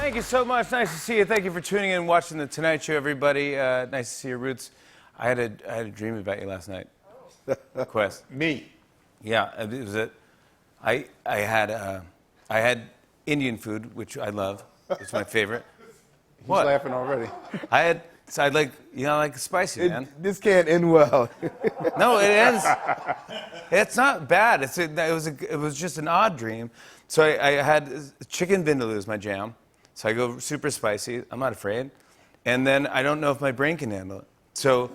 Thank you so much. Nice to see you. Thank you for tuning in and watching The Tonight Show, everybody. Nice to see your roots. I had a dream about you last night. Quest. Me? Yeah, it was it. I had Indian food, which I love. It's my favorite. He's laughing already. I like, you know, I like spicy, man. This can't end well. No, it ends. It's not bad. It was just an odd dream. So I had chicken vindaloo as my jam. So I go super spicy. I'm not afraid. And then I don't know if my brain can handle it. So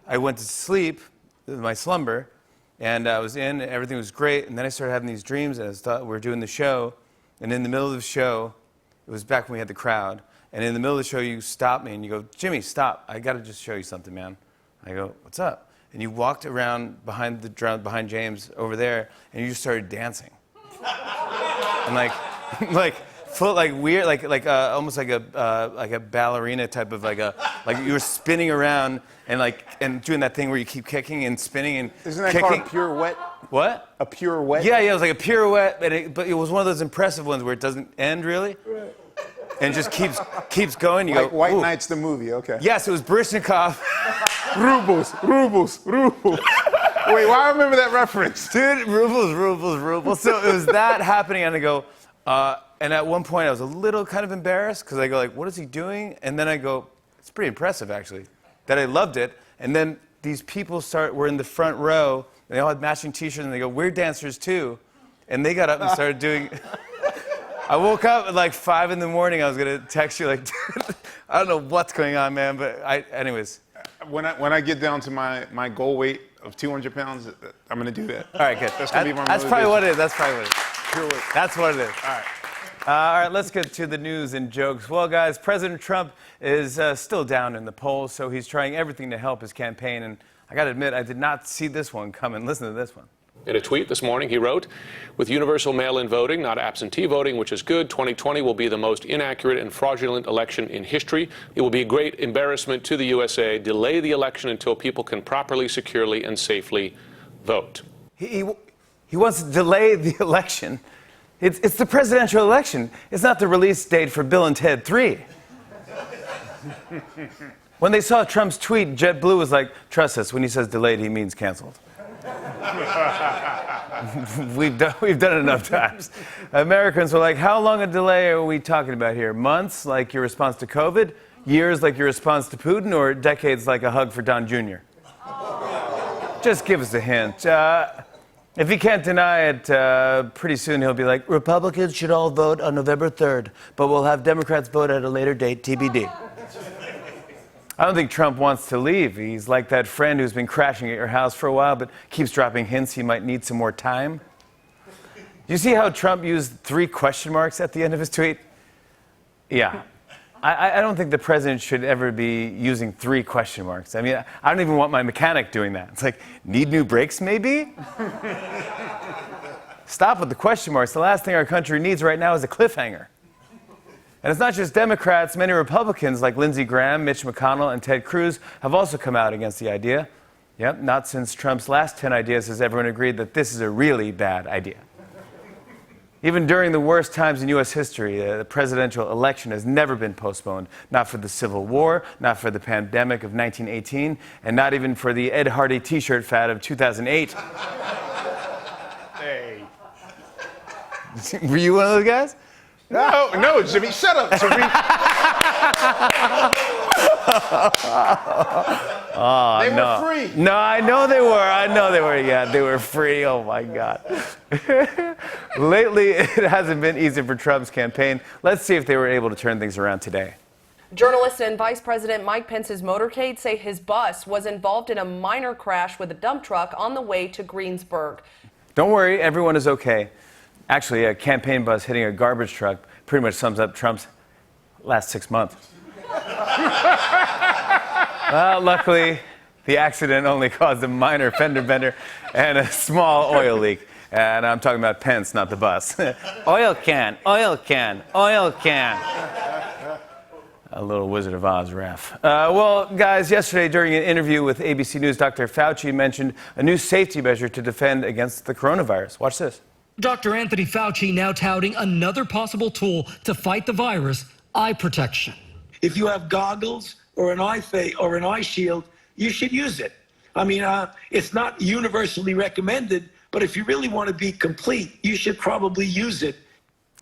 I went to sleep, my slumber, and I was in, and everything was great. And then I started having these dreams, and I thought we were doing the show. And in the middle of the show, it was back when we had the crowd. And in the middle of the show, you stop me and you go, Jimmy, stop. I got to just show you something, man. I go, what's up? And you walked around behind James over there, and you just started dancing. And like weird, almost like a ballerina type of like you were spinning around and doing that thing where you keep kicking and spinning and Isn't that kicking. called a pirouette? What? A pirouette? Yeah, it was like a pirouette, but it was one of those impressive ones where it doesn't end really. Right. And just keeps going. You like go, White ooh. Knight's the movie, okay. Yes, it was Baryshnikov. Rubles. Wait, why I remember that reference? Dude, rubles. So it was that happening, and I go, and at one point I was a little kind of embarrassed, because I go like, what is he doing? And then I go, it's pretty impressive, actually, that I loved it. And then these people were in the front row, and they all had matching t-shirts, and they go, we're dancers too. And they got up and started doing... I woke up at like 5 in the morning. I was gonna text you like, dude, I don't know what's going on, man. But anyways. When I get down to my goal weight of 200 pounds, I'm gonna do that. All right, good. That's gonna be my That's probably what it is. That's Pure weight. That's what it is. All right. All right, let's get to the news and jokes. Well, guys, President Trump is still down in the polls, so he's trying everything to help his campaign. And I got to admit, I did not see this one coming. Listen to this one. In a tweet this morning, he wrote, with universal mail-in voting, not absentee voting, which is good, 2020 will be the most inaccurate and fraudulent election in history. It will be a great embarrassment to the USA. Delay the election until people can properly, securely, and safely vote. He wants to delay the election. It's the presidential election. It's not the release date for Bill and Ted 3. When they saw Trump's tweet, JetBlue was like, trust us, when he says delayed, he means canceled. We've done it enough times. Americans were like, how long a delay are we talking about here? Months, like your response to COVID? Years, like your response to Putin? Or decades, like a hug for Don Jr.? Just give us a hint. If he can't deny it, pretty soon he'll be like, Republicans should all vote on November 3rd, but we'll have Democrats vote at a later date, TBD. I don't think Trump wants to leave. He's like that friend who's been crashing at your house for a while, but keeps dropping hints he might need some more time. Do you see how Trump used 3 question marks at the end of his tweet? Yeah. I don't think the president should ever be using 3 question marks. I mean, I don't even want my mechanic doing that. It's like, need new brakes, maybe? Stop with the question marks. The last thing our country needs right now is a cliffhanger. And it's not just Democrats. Many Republicans, like Lindsey Graham, Mitch McConnell, and Ted Cruz, have also come out against the idea. Yep, not since Trump's last 10 ideas has everyone agreed that this is a really bad idea. Even during the worst times in U.S. history, the presidential election has never been postponed. Not for the Civil War, not for the pandemic of 1918, and not even for the Ed Hardy t-shirt fad of 2008. Hey. Were you one of those guys? No, Jimmy, shut up, Jimmy. They were free. No, I know they were. Yeah, they were free. Oh, my God. Lately, it hasn't been easy for Trump's campaign. Let's see if they were able to turn things around today. Journalist and Vice President Mike Pence's motorcade say his bus was involved in a minor crash with a dump truck on the way to Greensburg. Don't worry, everyone is okay. Actually, a campaign bus hitting a garbage truck pretty much sums up Trump's last 6 months. Well, luckily, the accident only caused a minor fender bender and a small oil leak. And I'm talking about Pence, not the bus. Oil can. A little Wizard of Oz ref. Well, guys, yesterday during an interview with ABC News, Dr. Fauci mentioned a new safety measure to defend against the coronavirus. Watch this. Dr. Anthony Fauci now touting another possible tool to fight the virus, eye protection. If you have goggles or an eye shield, you should use it. I mean, it's not universally recommended, but if you really want to be complete, you should probably use it.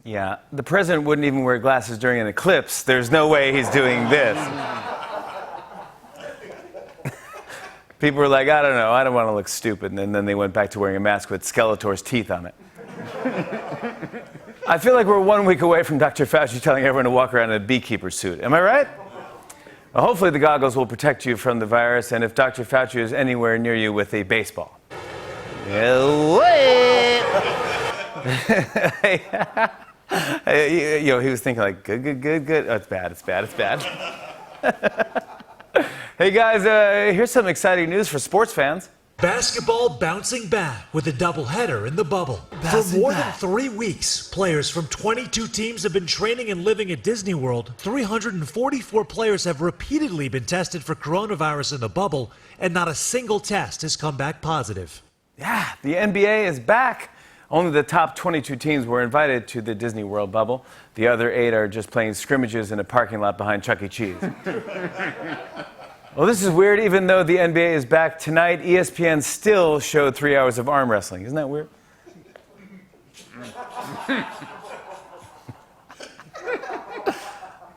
Yeah, the president wouldn't even wear glasses during an eclipse. There's no way he's doing this. People were like, I don't know, I don't want to look stupid. And then they went back to wearing a mask with Skeletor's teeth on it. I feel like we're 1 week away from Dr. Fauci telling everyone to walk around in a beekeeper suit. Am I right? Well, hopefully the goggles will protect you from the virus, and if Dr. Fauci is anywhere near you with a baseball. You know, he was thinking like, good. Oh, it's bad. Hey guys, here's some exciting news for sports fans. Basketball bouncing back with a doubleheader in the bubble. For more than 3 weeks, players from 22 teams have been training and living at Disney World. 344 players have repeatedly been tested for coronavirus in the bubble, and not a single test has come back positive. Yeah, the NBA is back. Only the top 22 teams were invited to the Disney World bubble. The other 8 are just playing scrimmages in a parking lot behind Chuck E. Cheese. Well, this is weird. Even though the NBA is back tonight, ESPN still showed 3 hours of arm wrestling. Isn't that weird?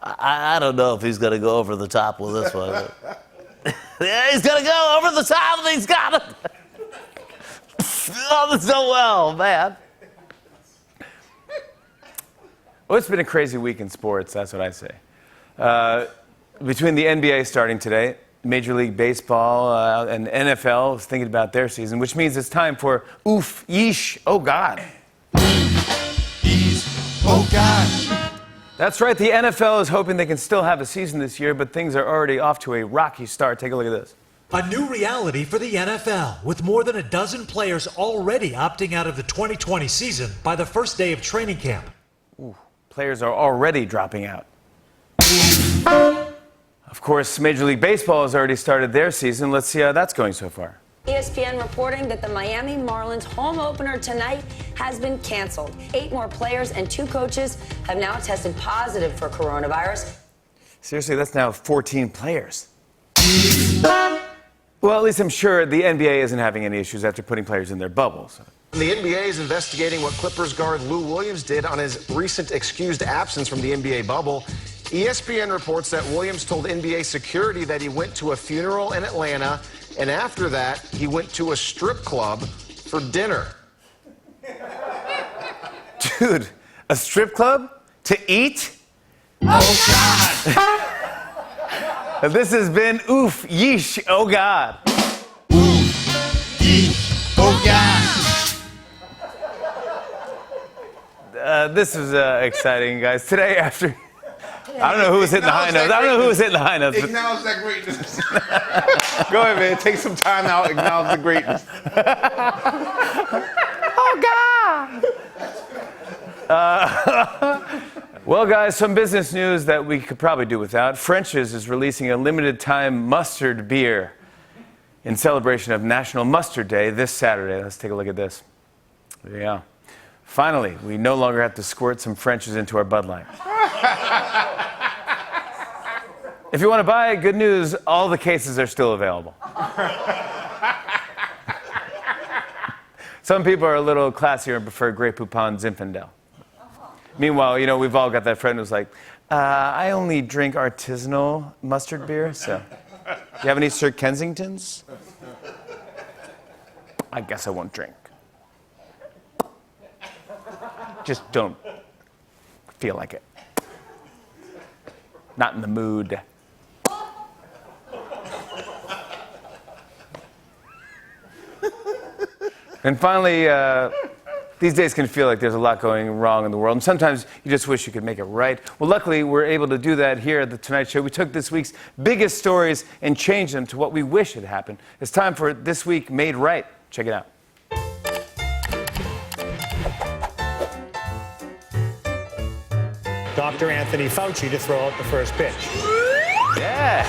I don't know if he's going to go over the top with this one. Yeah, he's going to go over the top and he's got it. Oh, so well, man. Well, it's been a crazy week in sports, that's what I say. Between the NBA starting today, Major League Baseball, and NFL is thinking about their season, which means it's time for oof, yeesh, oh God. Oh God. That's right, the NFL is hoping they can still have a season this year, but things are already off to a rocky start. Take a look at this. A new reality for the NFL, with more than a dozen players already opting out of the 2020 season by the first day of training camp. Ooh, players are already dropping out. Of course, Major League Baseball has already started their season. Let's see how that's going so far. ESPN reporting that the Miami Marlins home opener tonight has been canceled. 8 more players and 2 coaches have now tested positive for coronavirus. Seriously, that's now 14 players. Well, at least I'm sure the NBA isn't having any issues after putting players in their bubbles. The NBA is investigating what Clippers guard Lou Williams did on his recent excused absence from the NBA bubble. ESPN reports that Williams told NBA security that he went to a funeral in Atlanta, and after that, he went to a strip club for dinner. Dude, a strip club? To eat? Oh God. This has been oof, yeesh, oh God. Oof, yeesh, oh God. This is exciting, guys. Today after... I don't know who was hitting the high notes. I don't know who was hitting the high notes. Acknowledge that greatness. Go ahead, man. Take some time out. Acknowledge the greatness. Oh, God! Well, guys, some business news that we could probably do without. French's is releasing a limited-time mustard beer in celebration of National Mustard Day this Saturday. Let's take a look at this. Yeah. Finally, we no longer have to squirt some French's into our Bud Light. If you want to buy it, good news, all the cases are still available. Some people are a little classier and prefer Grey Poupon Zinfandel. Meanwhile, you know, we've all got that friend who's like, I only drink artisanal mustard beer, so. Do you have any Sir Kensingtons? I guess I won't drink. Just don't feel like it. Not in the mood. And finally, these days can feel like there's a lot going wrong in the world, and sometimes you just wish you could make it right. Well, luckily, we're able to do that here at The Tonight Show. We took this week's biggest stories and changed them to what we wish had happened. It's time for This Week Made Right. Check it out. Dr. Anthony Fauci to throw out the first pitch. Yeah.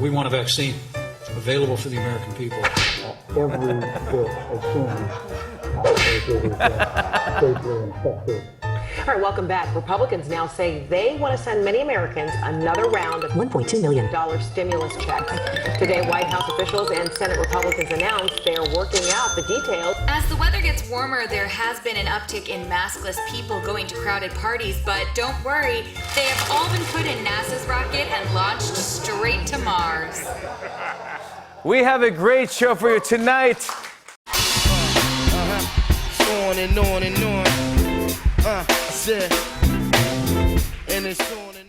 We want a vaccine available for the American people. Every bit as soon as safely and effectively. All right, welcome back. Republicans now say they want to send many Americans another round of $1.2 million stimulus check. Today, White House officials and Senate Republicans announced they are working out the details. As the weather gets warmer, there has been an uptick in maskless people going to crowded parties, but don't worry, they have all been put in NASA's rocket and launched straight to Mars. We have a great show for you tonight. On and on and on. I said, and it's on and